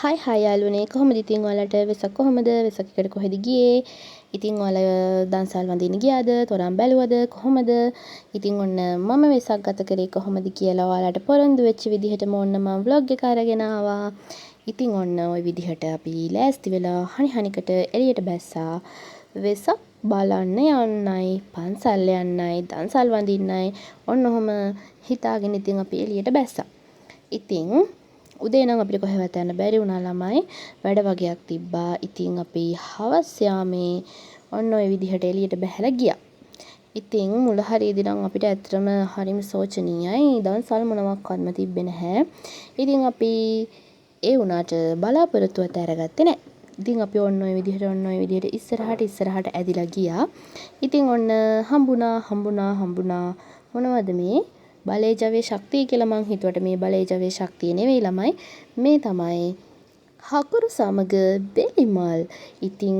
හයි යාළුවනේ කොහොමද ඉතින් ඔයාලට වෙසක් කොහොමද වෙසක් එකට කොහෙද ගියේ ඉතින් ඔයාලා දන්සල් වඳින්න ගියාද තොරන් බැලුවද කොහොමද ඉතින් ඔන්න මම වෙසක් ගත කරේ කොහොමද කියලා ඔයාලට පොරොන්දු වෙච්ච විදිහටම ඔන්න මම vlog එක අරගෙන ආවා ඉතින් ඔන්න ওই විදිහට අපි ලෑස්ති වෙලා හනිහනිකට එළියට බැස්සා වෙසක් බලන්න යන්නයි පන්සල් යන්නයි දන්සල් වඳින්නයි ඔන්න ඔහම හිතාගෙන ඉතින් අපි එළියට බැස්සා ඉතින් උදේ නම් අපිට කොහෙවත් යන්න බැරි වුණා ළමයි වැඩ වගේක් තිබ්බා. ඉතින් අපි හවස් යාමේ ඔන්න ඔය විදිහට එළියට බහැලා ගියා. ඉතින් මුල හරියදී නම් අපිට ඇත්තටම හරිම සෝචනීයයි. දවස්වල මොනවත්ක්වත්ම තිබ්බේ නැහැ. ඉතින් අපි ඒ වුණාට බලාපොරොත්තුවත් අරගත්තේ නැහැ. ඉතින් අපි ඔන්න ඔය විදිහට ඉස්සරහට ඇදිලා ගියා. ඉතින් ඔන්න හම්බුණා මොනවද මේ බලේ ජවයේ ශක්තිය කියලා මං හිතුවට මේ බලේ ජවයේ ශක්තිය නෙවෙයි ළමයි මේ තමයි හකුරු සමග බෙලිමල් ඉතින්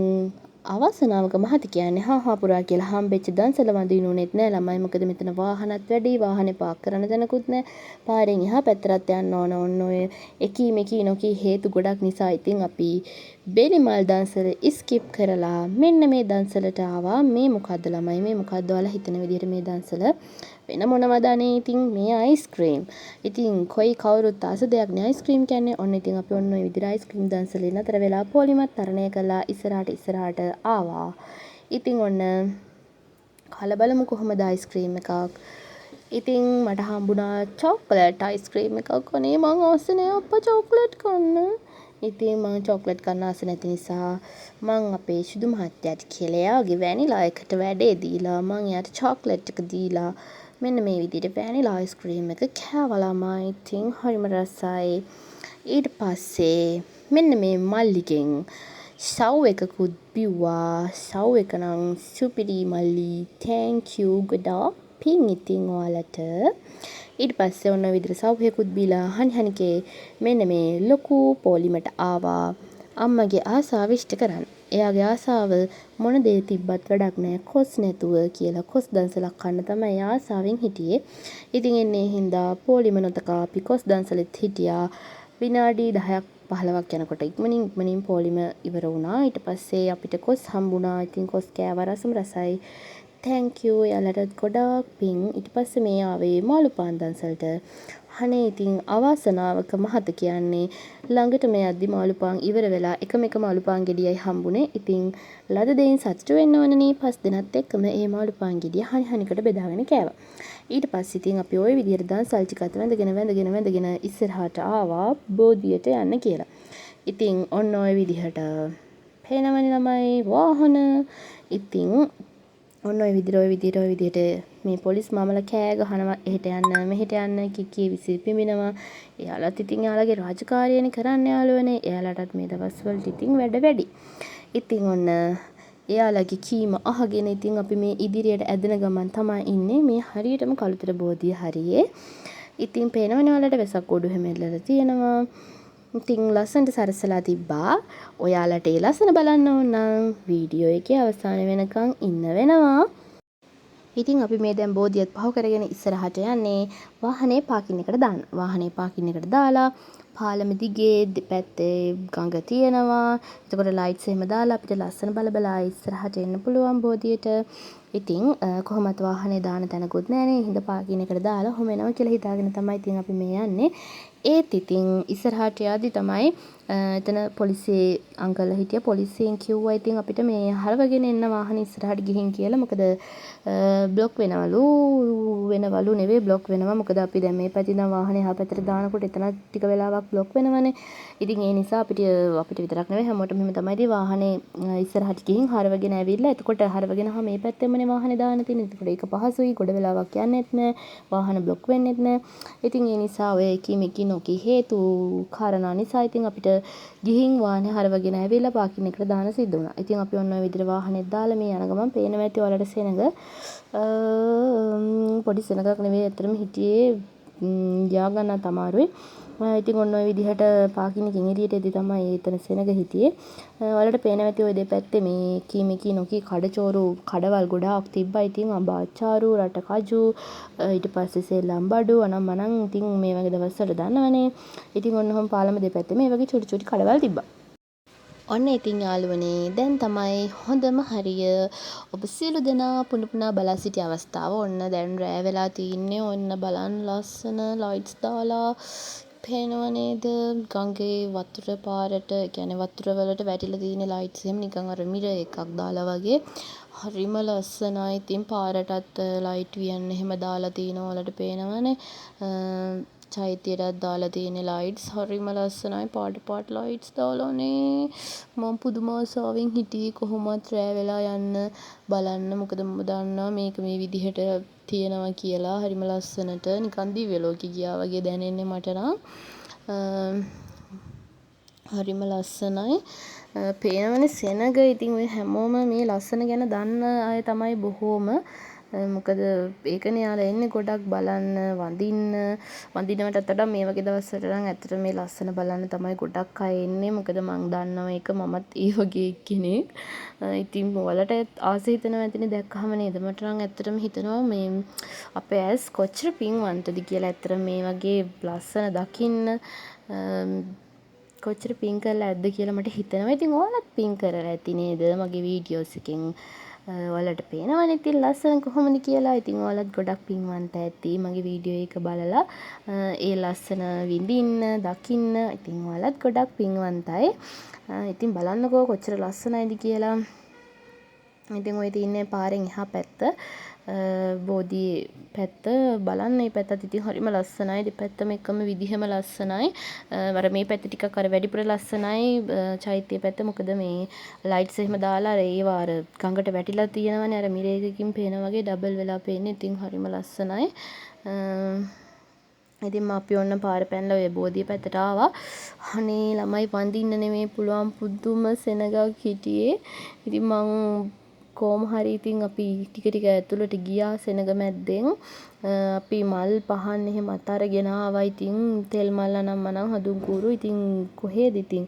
අවසනාවක මහති කියන්නේ හාහාපුරා කියලා හම්බෙච්ච දන්සල වඳිනුනෙත් නෑ ළමයි මොකද මෙතන වාහනත් වැඩි වාහනේ පාක් කරන්න තැනකුත් නෑ පාරෙන් එහා පැත්තට යන්න ඕන ඔන්න ඔය එකී මෙකී නොකී හේතු ගොඩක් නිසා ඉතින් අපි බෙලිමල් දන්සල ස්කිප් කරලා මෙන්න මේ දන්සලට ආවා මේ මොකද්ද ළමයි මේ මොකද්ද ඔයාලා හිතන විදිහට මේ දන්සල වෙන මොනවද අනේ ඉතින් මේ අයිස්ක්‍රීම්. ඉතින් කොයි කවුරුත් ආස දෙයක් නේ අයිස්ක්‍රීම් කියන්නේ. ඔන්න ඉතින් අපි ඔන්න ඔය විදිහට අයිස්ක්‍රීම් දන්සලේ නතර වෙලා පොලිමත් තරණය කළා ඉස්සරහට ආවා. ඉතින් ඔන්න කාලා බලමු කොහමද අයිස්ක්‍රීම් එකක්. ඉතින් මට හම්බුණා චොක්ලට් අයිස්ක්‍රීම් එකක්. අනේ මං ආස නෑ අප්පා චොක්ලට් කන්න. ඉතින් මං චොක්ලට් කන්න ආස නැති නිසා මං අපේ සුදු මහත්තයාට කියලා එයාගේ වැනිලා එකට වැඩේ දීලා මං එයාට චොක්ලට් එක දීලා මෙන්න මේ විදිහට වැනිලා අයිස්ක්‍රීම් එක කෑවා ළමයි. ඉතින් හරිම රසයි. ඊට පස්සේ මෙන්න මේ මල්ලිගෙන් සව් එකකුත් බිව්වා. සව් එක නම් සුපිරි මල්ලි. thank you ගොඩාක් පිං ඉතින් ඔයාලට. ඊට පස්සේ ඔන්න විදිහට සව් එකකුත් බීලා හනිහනිකේ මෙන්න මේ ලොකු පොලිමට ආවා. අම්මගේ ආසාව ඉෂ්ට කරන්න. එයාගේ ආසාව මොන දේ තිබ්බත් වැඩක් නෑ කොස් නැතුව කියලා කොස් දන්සලක් කන්න තමයි ආසාවෙන් හිටියේ. ඉතින් එන්නේ හින්දා පොලිම නොතකා අපි කොස් දන්සලෙත් හිටියා. විනාඩි 10ක් 15ක් යනකොට ඉක්මනින් පොලිම ඉවර වුණා. ඊට පස්සේ අපිට කොස් හම්බුණා. ඉතින් කොස් කෑවා රසයි. thank you එයාලට ගොඩාක් පිං. ඊට පස්සේ මේ ආවේ මාළුපාන් දන්සලට. අනේ ඉතින් අවාසනාවක මහත කියන්නේ ළඟටම යද්දි මාළුපාන් ඉවර වෙලා එකම මාළුපාන් ගෙඩියයි හම්බුනේ. ඉතින් ලද දෙයින් සතුටු වෙන්න ඕනනේ. 5 දෙනත් එක්කම ඒ මාළුපාන් ගෙඩිය හනිහනිකට බෙදාගෙන කෑවා. ඊට පස්සේ ඉතින් අපි ওই විදිහට දන්සල් ටිකත් වැඳගෙන ඉස්සරහට ආවා බෝධියට යන්න කියලා. ඉතින් ඔන්න ওই විදිහට පේනවනේ ළමයි වාහන. ඉතින් ඔන්න ඔය විදිහට මේ පොලිස් මාමලා කෑ ගහනවා එහෙට යන්න මෙහෙට යන්න කිකී විසිල් පිඹිනවා. එයාලත් ඉතින් එයාලගේ රාජකාරියනේ කරන්න යාළුවනේ. එයාලටත් මේ දවස්වලට ඉතින් වැඩ වැඩි. ඉතින් ඔන්න එයාලගේ කීම අහගෙන ඉතින් අපි මේ ඉදිරියට ඇදෙන ගමන් තමයි ඉන්නේ මේ හරියටම කළුතර බෝධිය හරියේ. ඉතින් පේනවනේ ඔයාලට වෙසක් ගොඩ හැමෙල්ලලා තියෙනවා. ඉතින් ලස්සනට සරසලා තිබ්බා. ඔයාලට ඒ ලස්සන බලන්න ඕන නම් වීඩියෝ එකේ අවසාන වෙනකන් ඉන්න වෙනවා. ඉතින් අපි මේ දැන් බෝධියත් පහු කරගෙන ඉස්සරහට යන්නේ වාහනේ පාකින් එකට දාන්න. වාහනේ පාකින් එකට දාලා පාලම දිගේ දෙපැත්තේ ගඟ තියෙනවා. එතකොට ලයිට්ස් එහෙම දාලා අපිට ලස්සන බල ඉස්සරහට එන්න පුළුවන් බෝධියට. ඉතින් කොහොමත් වාහනේ දාන තැනකුත් නැහැනේ. හිඳ පාකින් එකට දාලා ඔහොම එනවා කියලා හිතාගෙන තමයි ඉතින් අපි මේ යන්නේ. ඒත් ඉතින් ඉස්සරහට යද්දි තමයි එතන පොලිසිය අංකල්ලා හිටියා. පොලිසියෙන් කිව්වා ඉතින් අපිට මේ හරවගෙන එන්න වාහනේ ඉස්සරහට ගිහින් කියලා. මොකද බ්ලොක් වෙනවලු නෙවෙයි බ්ලොක් වෙනවා. මොකද අපි දැන් මේ පැත්තේ ඉඳන් වාහනේ එහා පැත්තට දානකොට එතන ටික වෙලාවක් බ්ලොක් වෙනවනේ. ඉතින් ඒ නිසා අපිට විතරක් නෙවෙයි හැමෝටම මෙහෙම තමයි ඉතින් වාහනේ ඉස්සරහට ගිහින් හරවගෙන ඇවිල්ලා එතකොට හරවගෙන මේ පැත්තෙමනේ වාහනේ දාන්න තියෙන්නේ. එතකොට ඒක පහසුයි. ගොඩ වෙලාවක් යන්නෙත් නෑ. වාහන බ්ලොක් වෙන්නෙත් නෑ. ඉතින් ඒ නිසා ඔය එකී නොකී හේතු කාරණා නිසා ඉතින් අපිට ගිහින් වාහනේ හරවගෙන ඇවිල්ලා පාකින් එකට දාන්න සිද්ධ වුණා. ඉතින් අපි ඔන්න ඔය විදිහට වාහනේ දාලා මේ යන ගමන් පේනවා ඇති ඔයාලට සෙනඟ පොඩි සෙනඟක් නෙවෙයි අතරම හිටියේ යා ගන්නත් අමාරුයි. ඉතින් ඔන්න ඔය විදිහට පාකිනකින් එළියට එද්දි තමයි එතන සෙනග හිටියේ. ඔයාලට පේනවා ඇති ඔය දෙපැත්තේ මේ කීමකී නොකී කඩචෝරු කඩවල් ගොඩාක් තිබ්බා. ඉතින් අඹ අච්චාරු, රට කජු, ඊට පස්සේ සෙල්ලම් බඩු අනම් මනම් ඉතින් මේ වගේ දවස්වල දන්නවනේ. ඉතින් ඔන්න ඔහොම පාලම දෙපැත්තේ මේ වගේ චුටි චුටි කඩවල් තිබ්බා. ඔන්න ඉතින් යාළුවනේ දැන් තමයි හොඳම හරිය. ඔබ සියලු දෙනා පුන පුනා බලා සිටි අවස්ථාව. ඔන්න දැන් රෑ වෙලා තින්නේ. ඔන්න බලන්න ලස්සන ලයිට්ස් දාලා පේනව නේද? ගඟේ වතුර පාරට, කියන්නේ වතුර වලට වැටිලා තියෙන ලයිට්ස් එහෙම නිකන් අර මිරර් එකක් දාලා වගේ. හරිම ලස්සනයි. ඉතින් පාරටත් ලයිට් වියන් එහෙම දාලා තිනවා. ඔයාලට පේනවනේ. චෛත්‍යයටත් දාලා තියෙන ලයිට්ස් හරිම ලස්සනයි. පාට ලයිට්ස් දාලානේ. මම පුදුම ආසාවෙන් හිටියේ කොහොමත් රෑ වෙලා යන්න බලන්න. මොකද මම දන්නවා මේක මේ විදිහට තියෙනවා කියලා. හරිම ලස්සනට නිකන් දිව්‍ය ලෝකෙ ගියා වගේ දැනෙන්නේ මට නම්. හරිම ලස්සනයි. පේනවනේ සෙනග. ඉතින් ඔය හැමෝම මේ ලස්සන ගැන දන්න අය තමයි බොහෝම. මොකද ඒකනේ යාලා එන්නේ ගොඩක් බලන්න, වඳිනවටත් වඩා මේ වගේ දවස්වල නම් ඇත්තට මේ ලස්සන බලන්න තමයි ගොඩක් අය එන්නේ. මොකද මං දන්නවා ඒක, මමත් ඒ වගේ කෙනෙක්. ඉතින් ඔයාලට ආස හිතෙනවා ඇතිනේ දැක්කහම නේද? මට නම් ඇත්තටම හිතෙනවා මේ අපේ ඇස් කොච්චර පින්වන්තද කියලා. ඇත්තට මේ වගේ ලස්සන දකින්න කොච්චර පින් කරලා ඇද්ද කියලා මට හිතෙනවා. ඉතින් ඔයාලත් පින් කරලා ඇති නේද? මගේ වීඩියෝස් එකෙන් ඔයාලට පේනවනේ ඉතින් ලස්සන කොහොමද කියලා. ඉතින් ඔයාලත් ගොඩක් පින්වන්ත ඇති මගේ වීඩියෝ එක බලලා ඒ ලස්සන විඳින්න, දකින්න. ඉතින් ඔයාලත් ගොඩක් පින්වන්තයි. ඉතින් බලන්නකෝ කොච්චර ලස්සනයිද කියලා. ඉතින් ඔය තියන්නේ පාරෙන් එහා පැත්ත, බෝධි පැත්ත. බලන්න මේ පැත්තත් ඉතින් හරිම ලස්සනයි. දෙපැත්තම එකම විදිහම ලස්සනයි. අර මේ පැත්ත ටිකක් අර වැඩිපුර ලස්සනයි චෛත්‍ය පැත්ත. මොකද මේ ලයිට්ස් එහෙම දාලා ඒවා අර ගඟට වැටිලා තියෙනවනේ. අර මිරර් එකකින් පේන වගේ ඩබල් වෙලා පේන්නේ. ඉතින් හරිම ලස්සනයි. ඉතින් අපි ඔන්න පාර පැනලා ඔය බෝධිය පැත්තට ආවා. අනේ ළමයි වඳින්න නෙමෙයි පුළුවන් පුදුම සෙනගක් හිටියේ. ඉතින් මං කොහොම හරි ඉතින් අපි ටික ඇතුළට ගියා සෙනග මැද්දෙන්. අපි මල් පහන් එහෙම අතරගෙන ආවා. ඉතින් තෙල් මල් අනම් මනම් හදුන් කූරු. ඉතින් කොහෙද ඉතින්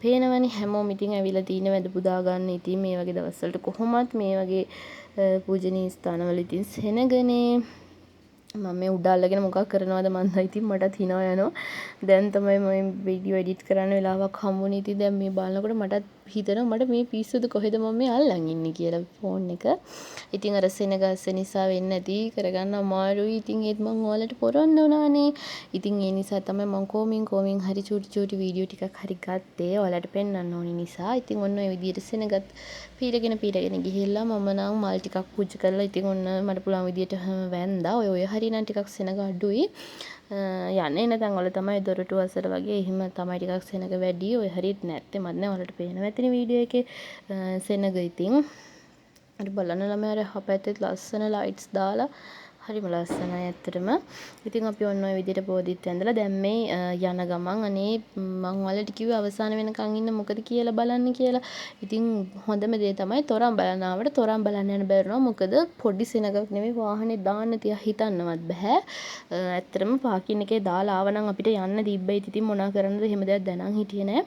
පේනවනේ හැමෝම ඉතින් ඇවිල්ලා තින්නේ වැඳ පුදා ගන්න. ඉතින් මේ වගේ දවස්වලට කොහොමත් මේ වගේ පූජනීය ස්ථානවල ඉතින් සෙනගනේ. මම මේ උඩ අල්ලගෙන මොකක් කරනවද මන්ද. ඉතින් මටත් හිනා යනවා. දැන් තමයි මම වීඩියෝ එඩිට් කරන්න වෙලාවක් හම්බුනේ. ඉතින් දැන් මේ බලනකොට මටත් හිතෙනවා මට මේ පිස්සුද කොහෙද මම මේ අල්ලන් ඉන්නේ කියලා ෆෝන් එක. ඉතින් අර සෙනගස්ස නිසා වෙන්නේ නැති කරගන්න අමාරුයි. ඉතින් ඒත් මම ඔයාලට පොරොන්දු වුණානේ. ඉතින් ඒ නිසා තමයි මම කොමින් හරි චූටි වීඩියෝ ටිකක් හරි ගත්තේ ඔයාලට පෙන්වන්න ඕනි නිසා. ඉතින් ඔන්න ඔය විදිහට සෙනගත් පීරගෙන ගිහිල්ලා මම නම් මල් ටිකක් පූජා කරලා ඉතින් ඔන්න මට පුළුවන් විදිහට වැන්දා. ඔය හරිය නම් ටිකක් සෙනග අඩුයි. යන්නේ නැතන් වල තමයි දොරටු අසල වගේ එහෙම තමයි ටිකක් සෙනග වැඩි. ඔය හරියට නැත්තේ මත් නෑ. ඔයාලට පේනවා ඇතිනේ වීඩියෝ එකේ සෙනග ඉතින්. හරි බලන්න ළමයි අර හපැත්තේ ලස්සන ලයිට්ස් දාලා හරිම ලස්සනයි ඇත්තටම. ඉතින් අපි ඔන්න ඔය විදිහට බෝධිත් ඇඳලා දැන් මේ යන ගමන් අනේ මං ඔයාලට කිව්වේ අවසාන වෙනකන් ඉන්න මොකද කියලා බලන්න කියලා. ඉතින් හොඳම දේ තමයි තොරන් බලන්න ආවට තොරන් බලන්න යන්න බැරිනවා. මොකද පොඩි සෙනගක් නෙමෙයි වාහනේ දාන්න තියා හිතන්නවත් බෑ. ඇත්තටම පාකින් එකේ දාලා ආවනම් අපිට යන්න තිබ්බයි. ඉතින් මොනා කරන්නද එහෙම දෙයක් දැනන් හිටියේ නෑ.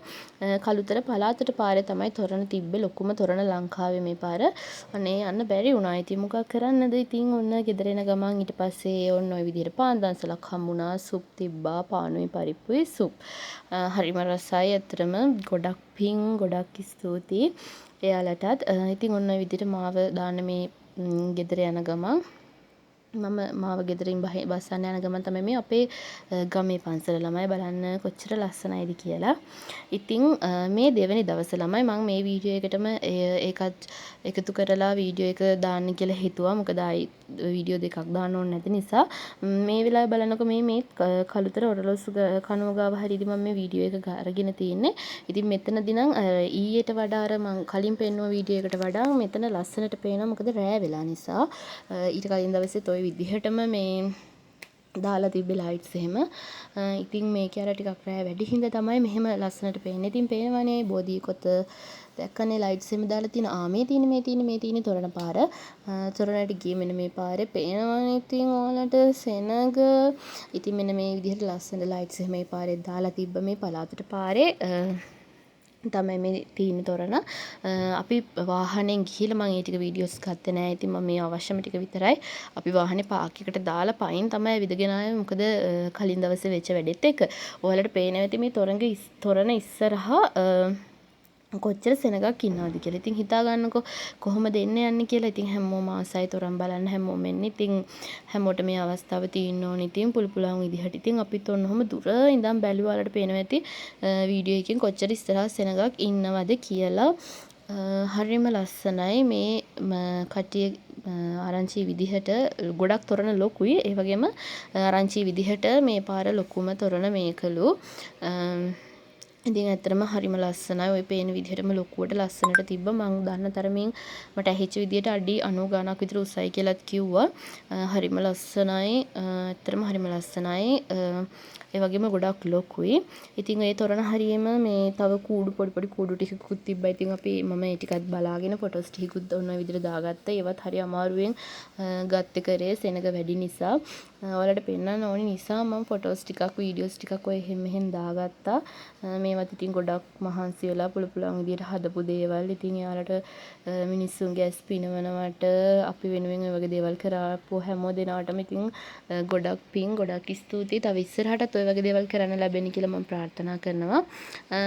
කළුතර පළාතට පාරේ තමයි තොරණ තිබ්බේ. ලොකුම තොරණ ලංකාවේ මේ පාර. අනේ යන්න බැරි වුණා. ඉතින් මොකක් කරන්නද? ඉතින් ඔන්න ගෙදර එන ගමන් ඊට පස්සේ ඔන්න ඔය විදිහට පාන් දන්සලක් හම්බුණා. සුප් තිබ්බා. පානුයි පරිප්පුයි සුප්. හරිම රසයි ඇත්තටම. ගොඩක් පිං ගොඩක් ස්තුතියි එයාලටත්. ඉතින් ඔන්න ඔය විදිහට මාව දාන්න මේ ගෙදර යන ගමන් මම මාව ගෙදරින් බස්සන්න යන ගමන් තමයි මේ අපේ ගමේ පන්සල ළමයි බලන්න කොච්චර ලස්සනයිද කියලා. ඉතින් මේ දෙවෙනි දවසේ ළමයි මම මේ වීඩියෝ එකටම ඒකත් එකතු කරලා වීඩියෝ එක දාන්න කියලා හිතුවා. මොකද ආයි වීඩියෝ දෙකක් දාන්න ඕනේ නැති නිසා. මේ වෙලාවේ බලනකො මේ කළුතර ඔරලෝසු කනුව ගාව හරියදී මම මේ වීඩියෝ එක අරගෙන තියෙන්නේ. ඉතින් මෙතනදී නම් ඊයට වඩා අර මම කලින් පෙන්නුව වීඩියෝ එකට වඩා මෙතන ලස්සනට පේනවා. මොකද රෑ වෙලා නිසා. ඊට කලින් දවසෙත් ওই විදිහටම මේ දාලා තිබ්බේ ලයිට්ස් එහෙම. ඉතින් මේකේ අර ටිකක් රෑ වැඩි හින්දා තමයි මෙහෙම ලස්සනට පේන්නේ. ඉතින් පේනවනේ බෝධි කොත දැක්කනේ ලයිට්ස් එහෙම දාලා තියෙන. මේ තියෙන තොරණ පාර. තොරණට ගියේ මෙන්න මේ පාරේ පේනවනේ ඉතින් ඔයාලට සෙනඟ. ඉතින් මෙන්න මේ විදිහට ලස්සන ලයිට්ස් එහෙම මේ පාරේ දාලා තිබ්බ මේ පළාතට පාරේ. තමයි මේ තියෙන තොරණ. අපි වාහනෙන් ගිහිල්ලා මම ඒ ටික වීඩියෝස් ගත්තේ නෑ. ඉතින් මම මේ අවශ්‍යම ටික විතරයි අපි වාහනේ පාක් එකට දාලා පයින් තමයි විදගෙන ආවේ. මොකද කලින් දවසේ වෙච්ච වැඩෙත් එක. ඔයාලට පේනවා ඇති මේ තොරණ ඉස්සරහා කොච්චර සෙනගක් ඉන්නවද කියලා. ඉතින් හිතා ගන්නකො කොහොමද එන්න යන්නේ කියලා. ඉතින් හැමෝම ආසයි තොරන් බලන්න හැමෝම එන්නේ. ඉතින් හැමෝට මේ අවස්ථාව තියෙන්න ඕනේ. ඉතින් පුළුවන් විදිහට. ඉතින් අපිත් ඔන්නෝම දුර ඉඳන් බැලුවා. ඔයාලට පේනවා ඇති වීඩියෝ එකෙන් කොච්චර ඉස්සරහා සෙනගක් ඉන්නවද කියලා. හරිම ලස්සනයි මේ කට්ටිය ආරංචි විදිහට ගොඩක් තොරණ ලොකුයි. ඒ වගේම ආරංචි විදිහට මේ පාර ලොකුම තොරණ මේකලු. ඉතින් ඇත්තටම හරිම ලස්සනයි. ඔය පේන විදිහටම ලොකුවට ලස්සනට තිබ්බා. මං දන්න තරමින් මට ඇහිච්ච විදිහට අඩි 90 ගණක් විතර උසයි කියලාත් කිව්වා. හරිම ලස්සනයි. ඇත්තටම හරිම ලස්සනයි. ඒ වගේම ගොඩක් ලොකුයි. ඉතින් ඒ තොරණ හරියම මේ තව කූඩු පොඩි කූඩු ටිකකුත් තිබ්බා. ඉතින් අපි මම ඒ ටිකත් බලාගෙන ෆොටෝස් ටිකකුත් ඔන්න ඔය විදිහට දාගත්තා. ඒවත් හරි අමාරුවෙන් ගත්තේ කරේ සෙනඟ වැඩි නිසා. ඔයාලට පෙන්නන්න ඕනි නිසා මම ෆොටෝස් ටිකක් වීඩියෝස් ටිකක් ඔය එහෙම දාගත්තා. මේවත් ඉතින් ගොඩක් මහන්සි වෙලා පුළුවන් විදිහට හදපු දේවල්. ඉතින් එයාලට මිනිස්සුන්ගේ ඇස් පිනවනවට අපි වෙනුවෙන් ඔය වගේ දේවල් කරාපු හැමෝ දෙනාටම ඉතින් ගොඩක් පින් ගොඩක් ස්තුතියි. තව ඉස්සරහටත් ඔය වගේ දේවල් කරන්න ලැබෙන්න කියලා මම ප්‍රාර්ථනා කරනවා.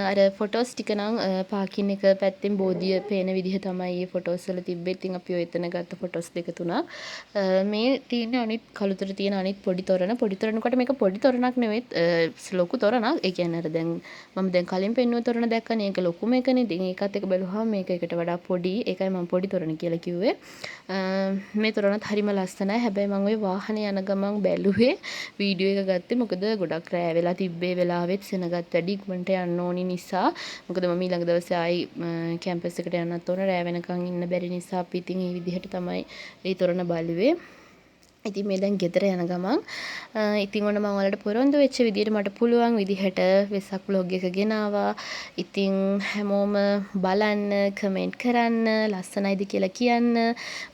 අර ෆොටෝස් ටික නම් පාකින් එක පැත්තෙන් බෝධිය පේන විදිහ තමයි මේ ෆොටෝස් වල තිබ්බේ. ඉතින් අපි ඔය එතන ගත්ත ෆොටෝස් දෙක තුනක්. මේ තියෙන අනිත් කළුතර තියෙන අනිත් පොඩි තොරණ. පොඩි තොරණකට මේක පොඩි තොරණක් නෙවෙයි ලොකු තොරණක්. ඒ කියන්නේ අර දැන් මම දැන් කලින් පෙන්නුව තොරණ දැක්කනේ. ඒක ලොකුම එකනේ. ඉතින් ඒකත් එක බැලුවාම මේක එකට වඩා පොඩි. ඒකයි මම පොඩි තොරණ කියලා කිව්වේ. මේ තොරණත් හරිම ලස්සනයි. හැබැයි මම ওই වාහනේ යන ගමන් බැලුවේ වීඩියෝ එක ගත්තේ. මොකද ගොඩක් රෑ වෙලා තිබ්බේ වෙලාවෙත් සෙනගත් වැඩි ඉක්මනට යන්න ඕනි නිසා. මොකද මම ඊළඟ දවසේ ආයි කැම්පස් එකට යන්නත් ඕන. රෑ වෙනකන් ඉන්න බැරි නිසා අපි ඉතින් මේ විදිහට තමයි මේ තොරණ බලුවේ. ඉතින් මේ දැන් ගෙදර යන ගමන් ඉතින් ඔන්න මම ඔයාලට පොරොන්දු වෙච්ච විදිහට මට පුළුවන් විදිහට වෙසක් vlog එක ගෙනාවා. ඉතින් හැමෝම බලන්න, කමෙන්ට් කරන්න, ලස්සනයිද කියලා කියන්න.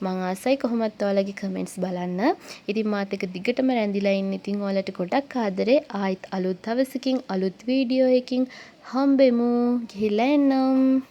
මම ආසයි කොහොමත් ඔයාලගේ කමෙන්ට්ස් බලන්න. ඉතින් මාත් එක දිගටම රැඳිලා ඉන්න. ඉතින් ඔයාලට ගොඩක් ආදරේ. ආයිත් අලුත් දවසකින් අලුත් වීඩියෝ එකකින් හම්බෙමු. ගිහිල්ලා එන්නම්.